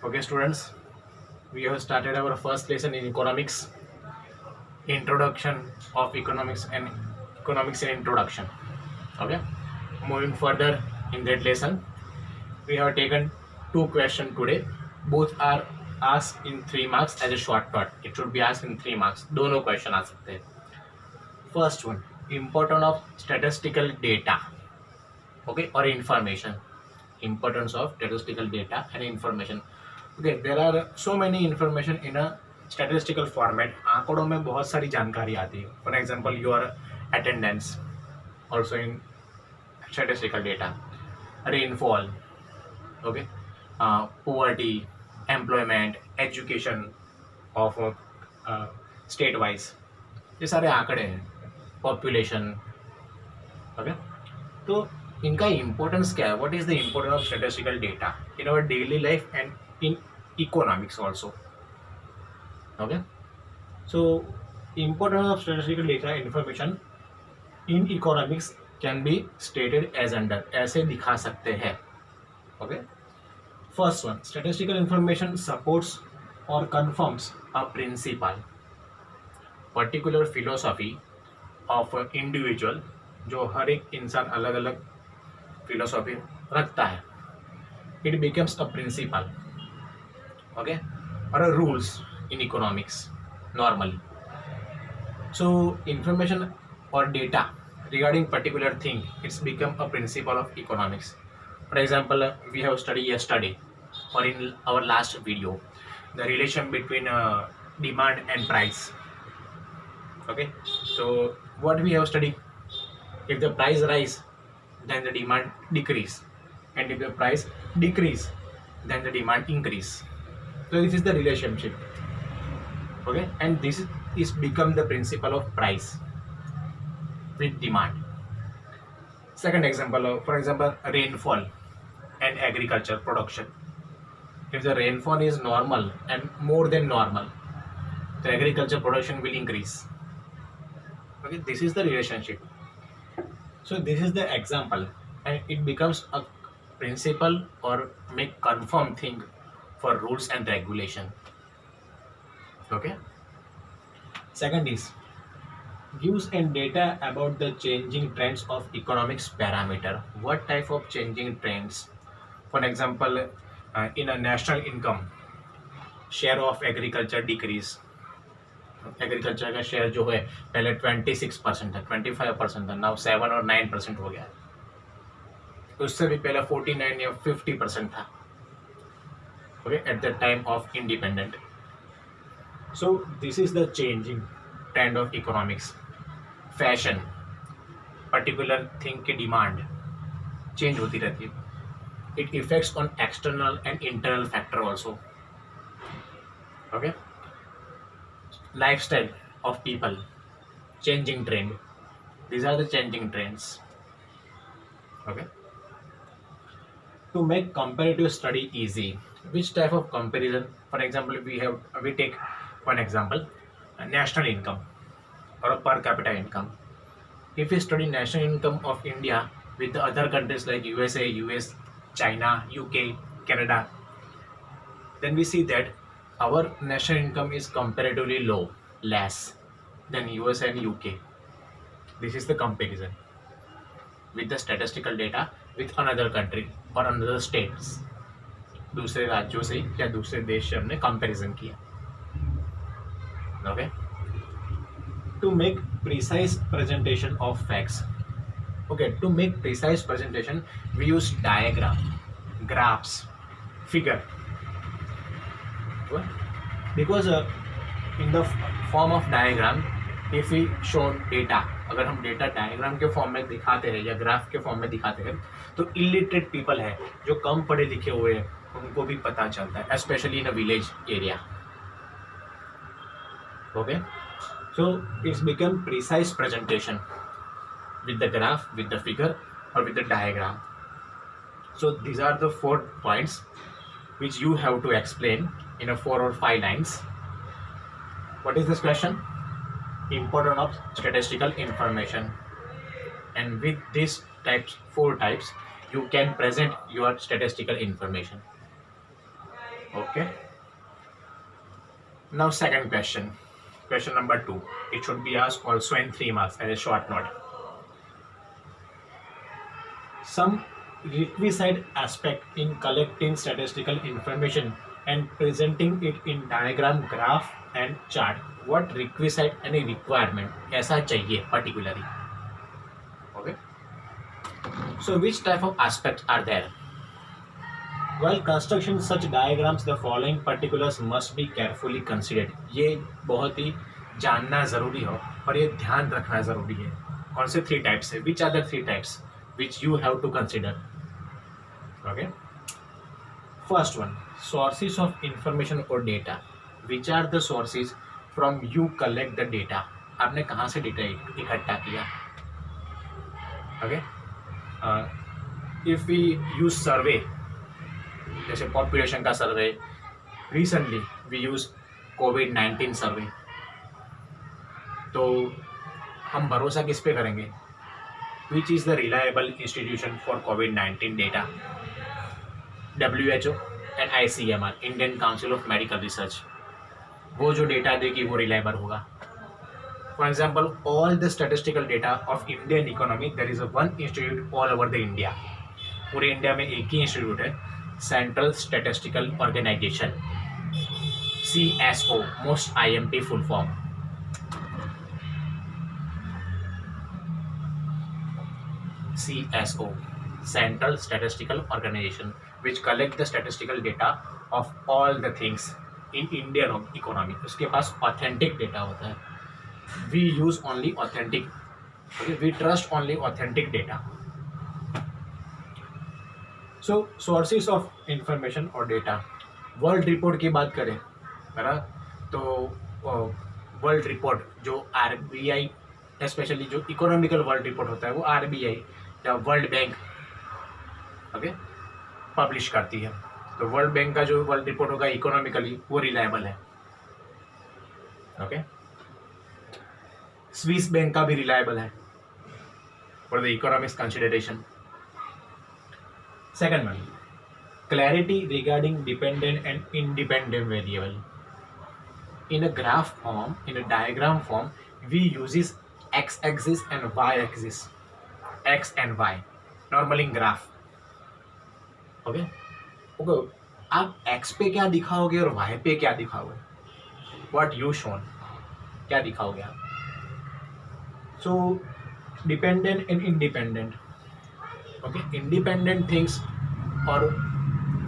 Okay, students, we have started our first lesson in economics, introduction of economics and economics in introduction. Okay, moving further in that lesson, we have taken two questions today. Both are asked in 3 marks as a shortcut. It should be asked in 3 marks. दोनों question आ सकते हैं. First one, importance of statistical data. Okay, or information. Importance of statistical data and information. Okay, there are so many information in a statistical format. आंकड़ों में बहुत सारी जानकारी आती है. For example, your attendance also in statistical data, rainfall, okay, poverty, employment, education of state wise. ये सारे आंकड़े हैं. Population, okay. तो इनका इम्पोर्टेंस क्या है? What is the importance of statistical data in our daily life and in economics also? Okay, so importance of statistical data information in economics can be stated as under. ऐसे दिखा सकते हैं. Okay, first one, statistical information supports और confirms a principle particular philosophy of individual. जो हर एक इंसान अलग अलग फिलोसॉफी रखता है. It becomes a principle, okay, और a rules in economics normally. So information और data regarding particular thing, it's become a principle of economics. For example, we have studied yesterday or in our last video the relation between demand and price. Okay, so what we have studied, if the price rise then the demand decrease, and if the price decrease then the demand increase. So this is the relationship. Okay, and this is become the principle of price with demand. Second example, for example, rainfall and agriculture production. If the rainfall is normal and more than normal, the agriculture production will increase. Okay, this is the relationship. So this is the example, and it becomes a principle or make confirm thing for rules and regulation. Okay. Second is views and data about the changing trends of economics parameter. What type of changing trends? For example, in a national income, share of agriculture decrease. Agriculture का share जो है पहले 26% था, 25% था, now 7 और 9% हो गया. उससे भी पहले 49 या 50% था. Okay, at the time of independent. So this is the changing trend of economics. Fashion, particular thing की डिमांड चेंज होती रहती है. It effects on external and internal factor also. Okay, lifestyle of people, changing trend. These are the changing trends. Okay, to make comparative study easy, which type of comparison? For example, we take one example, national income or a per capita income. If we study national income of India with the other countries like USA, US, China, UK, Canada, then we see that our national income is comparatively less than US and UK. This is the comparison with the statistical data with another country or another states. दूसरे राज्यों से या दूसरे देश से हमने comparison किया. Okay, to make precise presentation of facts. Okay, to make precise presentation we use diagram, graphs, figure. Because in the form of diagram, if we show data, अगर हम डेटा डायग्राम के फॉर्म में दिखाते हैं या graph के form में दिखाते हैं तो इलिटरेट पीपल है जो कम पढ़े लिखे हुए हैं उनको भी पता चलता है, specially in a village area. Okay, so it's become precise presentation with the graph, with the figure or with the diagram. So these are the 4 points which you have to explain in a 4 or 5 lines. What is this question? Importance of statistical information. And with these 4 types, you can present your statistical information. Okay. Now second question. Question number 2. It should be asked also in 3 marks as a short note. Some requisite aspect in collecting statistical information and presenting it in diagram, graph and chart. What requisite any requirement ऐसा चाहिए particularly. Okay. So which type of aspects are there? While construction such diagrams, the following particulars must be carefully considered. ये बहुत ही जानना ज़रूरी हो और ये ध्यान रखना ज़रूरी है. कौन से 3 टाइप्स है? Which are the 3 types which you have to consider? Okay. First one, sources of information or data. Which are the sources from you collect the data? आपने कहाँ से डेटा इकट्ठा किया? Okay. If we use survey, जैसे population का survey, recently we use कोविड-19 survey, तो हम भरोसा किस पे करेंगे? Which is the reliable institution for कोविड-19 data? WHO and ICMR, Indian Council of Medical Research. वो जो डेटा देगी वो रिलायबल होगा. For example, all the statistical data of Indian economy, there is one institute all over the India. पूरे India में एक ही इंस्टीट्यूट है, Central Statistical Organization, CSO, most IMP full form. CSO, Central Statistical Organization, which collect the statistical data of all the things in Indian economy. उसके पास authentic data होता है. We use only authentic. Okay, we trust only authentic data. So sources of information और data. World report की बात करें, है ना, तो वर्ल्ड रिपोर्ट जो RBI, स्पेशली जो इकोनॉमिकल वर्ल्ड रिपोर्ट होता है वो RBI या वर्ल्ड बैंक ओके पब्लिश करती है. तो वर्ल्ड बैंक का जो वर्ल्ड रिपोर्ट होगा इकोनॉमिकली वो रिलायबल है. ओके. स्विस बैंक का भी रिलायबल है for the economics consideration. Second one, clarity regarding dependent and independent variable. In a graph form, in a diagram form, we uses x-axis and y-axis. X and y. Normally in graph. Okay? Okay. आप x पे क्या दिखाओगे और y पे क्या दिखाओगे? What you shown? क्या दिखाओगे आप? So, dependent and independent. Okay, independent things or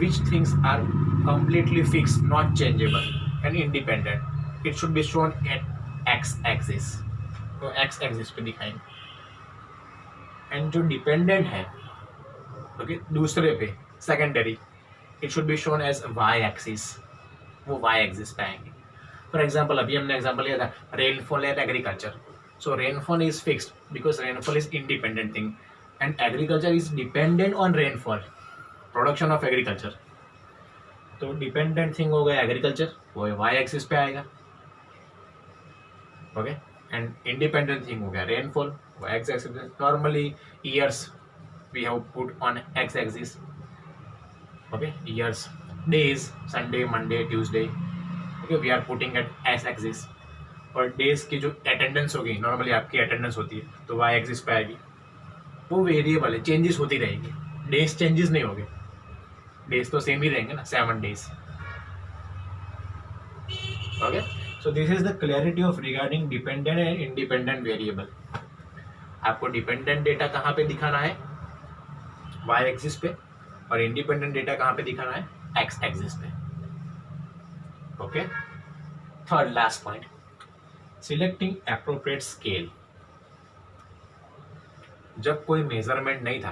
which things are completely fixed, not changeable, and independent, it should be shown at x-axis. तो x-axis पे दिखाएंगे. and जो dependent है okay, दूसरे पे secondary, it should be shown as y-axis. वो y-axis पे आएंगे. For example, अभी हमने example लिया था rainfall and agriculture. So rainfall is fixed because rainfall is independent thing. And agriculture is dependent on rainfall, production of agriculture. तो dependent thing हो गया agriculture, वो y-axis पे आएगा. Okay, and independent thing हो गया rainfall, वो x-axis. Normally years we have put on x-axis. Okay, years, days, Sunday, Monday, Tuesday. Okay, we are putting at x-axis. और days की जो attendance होगी, normally आपकी attendance होती है तो y-axis पे आएगी. वो वेरिएबल है, चेंजेस होती रहेगी. डेज चेंजेस नहीं होंगे, डेज तो सेम ही रहेंगे ना, 7 days. Okay. So this is the clarity of regarding dependent and independent variable. आपको डिपेंडेंट डेटा कहाँ पे दिखाना है? y एक्सिस पे. और इंडिपेंडेंट डेटा कहाँ पे दिखाना है? x एक्सिस पे. Okay. Third last point, selecting appropriate scale. जब कोई मेजरमेंट नहीं था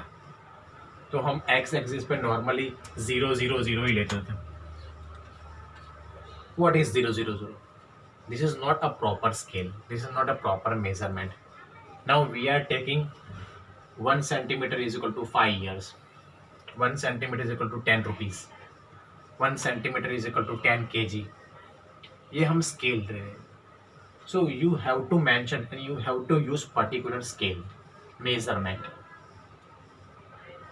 तो हम x एक्सिस पे नॉर्मली 0 0 0 ही लेते थे. What is 0 0 0? This is not a proper scale, this is not a proper measurement. Now we are taking 1 centimeter is equal to 5 years, 1 centimeter is equal to 10 rupees, 1 centimeter is equal to 10 kg. ये हम scale दे रहे हैं. So you have to mention and you have to use particular scale measurement.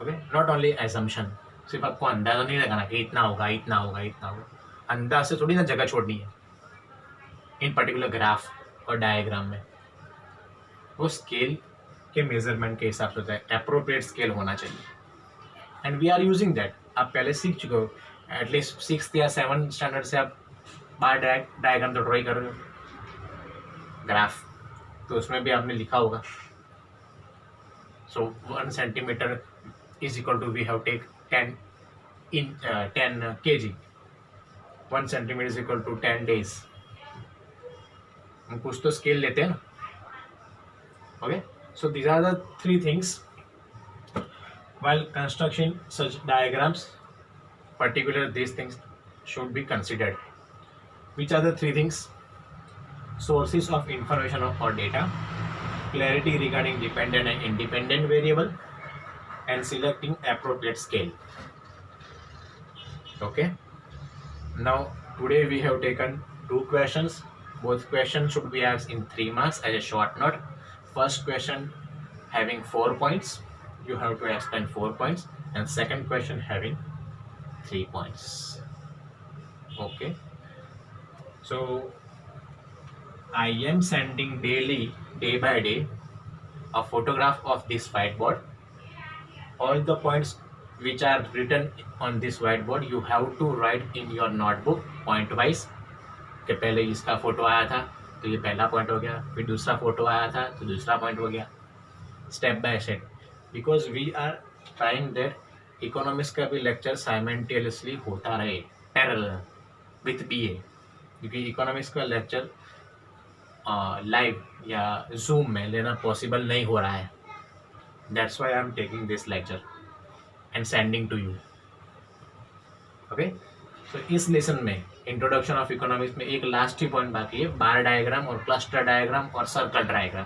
Okay, not only assumption. सिर्फ आपको अंदाजा नहीं लगाना कि इतना होगा इतना होगा इतना होगा, अंदाज से थोड़ी ना जगह छोड़नी है इन पर्टिकुलर ग्राफ और डायग्राम में। वो स्केल के मेजरमेंट के हिसाब से होता है, अप्रोप्रिएट स्केल होना चाहिए and we are using that. आप पहले सीख चुके हो, एटलीस्ट 6th या 7th स्टैंडर्ड से आप बार डायग्राम तो ड्रॉ कर रहे हो ग्राफ, तो उसमें भी आपने लिखा होगा। So 1 centimetre is equal to we have take 10 kg, 1 centimetre is equal to 10 days। हम कुछ तो स्केल लेते हैं ना। Okay, so these are the 3 things while constructing such diagrams, particular these things should be considered. Which are the 3 things? Sources of information or data, clarity regarding dependent and independent variable, and selecting appropriate scale. Okay, now today we have taken 2 questions. Both questions should be asked in 3 marks as a short note. First question having 4 points, you have to explain 4 points, and second question having 3 points. Okay, so I am sending daily, day by day, a photograph of this whiteboard. All the points which are written on this whiteboard you have to write in your notebook point wise. कि पहले इसका photo आया था तो ये पहला point हो गया, फिर दूसरा फोटो आया था तो दूसरा पॉइंट हो गया, step by step, because we are trying that economics का भी लेक्चर साइमल्टेनियसली होता रहे पैरेलल विथ BA, क्योंकि इकोनॉमिक्स का लेक्चर लाइव या जूम में लेना पॉसिबल नहीं हो रहा है। That's why I am taking this lecture and sending to you. Okay, तो इस लेसन में इंट्रोडक्शन ऑफ इकोनॉमिक्स में एक लास्ट ही पॉइंट बाकी है, बार डायग्राम और क्लस्टर डायग्राम और circle diagram,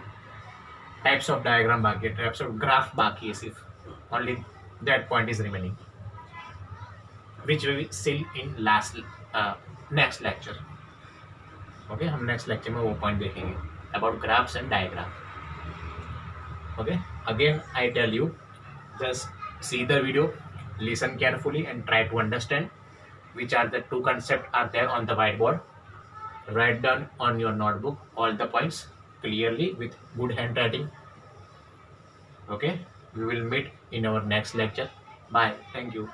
types of diagram बाकी है, टाइप्स ऑफ ग्राफ बाकी है, सिर्फ only that point is remaining which we will see in last next lecture. Okay, हम नेक्स्ट लेक्चर में वो पॉइंट देखेंगे about graphs and diagram. Okay, again I tell you, just see the video, listen carefully and try to understand which are the 2 concepts are there on the whiteboard. Write down on your notebook all the points clearly with good handwriting. Okay, we will meet in our next lecture. Bye, thank you.